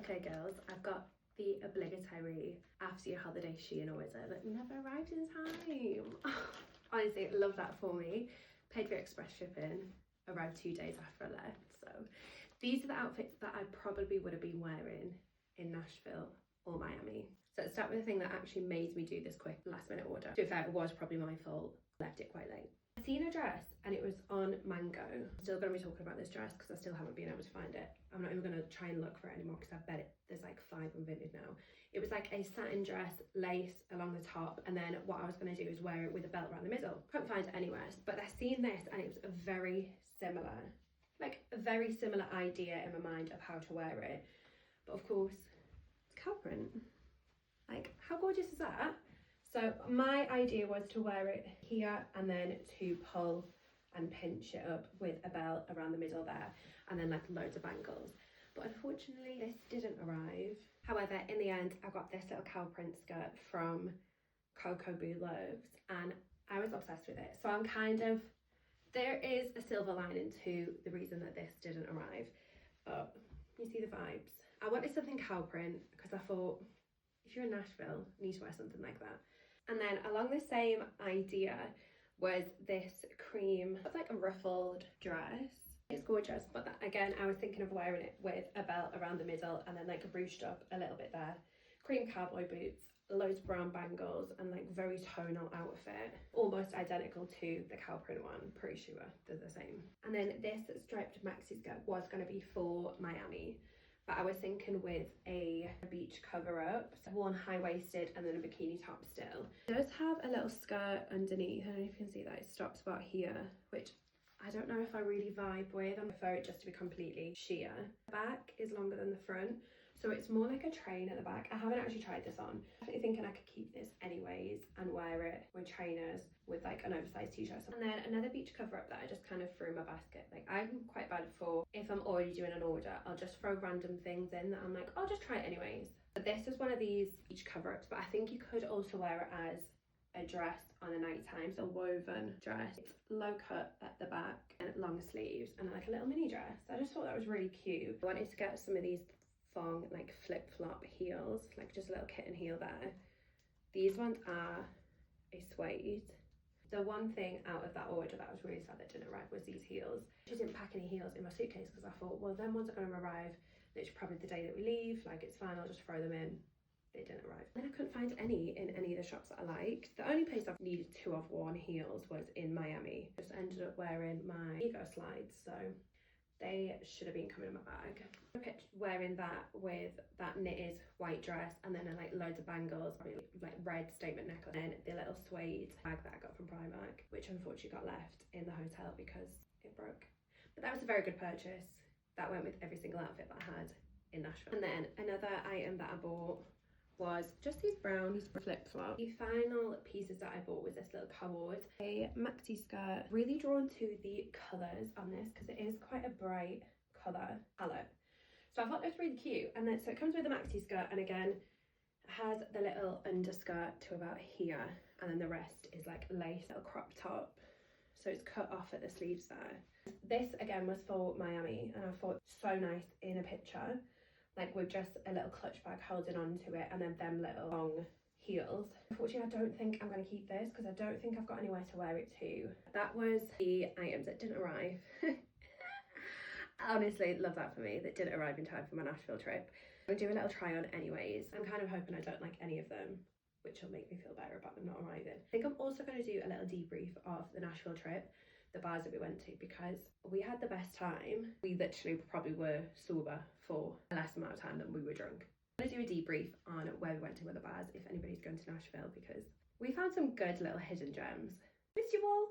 Okay girls, I've got the obligatory after your holiday Shein order that never arrived in time. Honestly, love that for me. Paid for express shipping, arrived 2 days after I left. So these are the outfits that I probably would have been wearing in Nashville or Miami. So let's start with the thing that actually made me do this quick last minute order. To be fair, it was probably my fault. Left it quite late. I seen a dress and it was on Mango. I'm still going to be talking about this dress because I still haven't been able to find it. I'm not even going to try and look for it anymore because I bet there's like 5 on Vinted now. It was like a satin dress, lace along the top, and then what I was going to do is wear it with a belt around the middle. Couldn't find it anywhere, but I seen this and it was a very similar idea in my mind of how to wear it. But of course, it's cow print. Like, how gorgeous is that? So my idea was to wear it here and then to pull and pinch it up with a belt around the middle there, and then like loads of bangles. But unfortunately this didn't arrive. However, in the end I got this little cow print skirt from Coco Loves and I was obsessed with it. So I'm kind of, there is a silver lining to the reason that this didn't arrive, but you see the vibes. I wanted something cow print because I thought, if you're in Nashville, you need to wear something like that. And then along the same idea was this cream, it's like a ruffled dress. It's gorgeous, but that, again, I was thinking of wearing it with a belt around the middle and then like ruched up a little bit there. Cream cowboy boots, loads of brown bangles, and like very tonal outfit. Almost identical to the cow print one, pretty sure they're the same. And then this striped maxi skirt was going to be for Miami. But I was thinking with a beach cover up, so one high-waisted and then a bikini top still. It does have a little skirt underneath. I don't know if you can see that. It stops about here, which I don't know if I really vibe with. I prefer it just to be completely sheer. The back is longer than the front, so it's more like a train at the back. I haven't actually tried this on. I'm definitely thinking I could keep this anyways and wear it with trainers with like an oversized t-shirt. And then another beach cover up that I just kind of threw in my basket. Like, I'm quite bad for, if I'm already doing an order, I'll just throw random things in that I'm like, I'll just try it anyways. But this is one of these beach cover ups, but I think you could also wear it as a dress on a nighttime. So a woven dress, it's low cut at the back and long sleeves and like a little mini dress. I just thought that was really cute. I wanted to get some of these thong like flip-flop heels, like just a little kitten heel there. These ones are a suede. The one thing out of that order that I was really sad that didn't arrive was these heels. I just didn't pack any heels in my suitcase because I thought, well, them ones are going to arrive literally probably the day that we leave, like it's fine, I'll just throw them in. They didn't arrive. Then I couldn't find any in any of the shops that I liked. The only place I've needed to have worn heels was in Miami. Just ended up wearing my Ego slides, so they should have been coming in my bag. I kept wearing that with that knitted white dress and then like loads of bangles, probably like red statement necklace, and the little suede bag that I got from Primark, which unfortunately got left in the hotel because it broke. But that was a very good purchase. That went with every single outfit that I had in Nashville. And then another item that I bought was just these brown flip-flops. The final pieces that I bought was this little cord, a maxi skirt. Really drawn to the colours on this because it is quite a bright colour palette. So I thought that's really cute. And then so it comes with a maxi skirt, and again it has the little underskirt to about here, and then the rest is like lace, little crop top. So it's cut off at the sleeves there. This again was for Miami, and I thought so nice in a picture, like with just a little clutch bag holding on to it and then them little long heels. Unfortunately, I don't think I'm going to keep this because I don't think I've got anywhere to wear it to. That was the items that didn't arrive. Honestly, love that for me, that didn't arrive in time for my Nashville trip. I'm going to do a little try on anyways. I'm kind of hoping I don't like any of them, which will make me feel better about them not arriving. I think I'm also going to do a little debrief of the Nashville trip, the bars that we went to, because we had the best time. We literally probably were sober for a less amount of time than we were drunk. I'm going to do a debrief on where we went to with the bars if anybody's going to Nashville, because we found some good little hidden gems. Missed you all.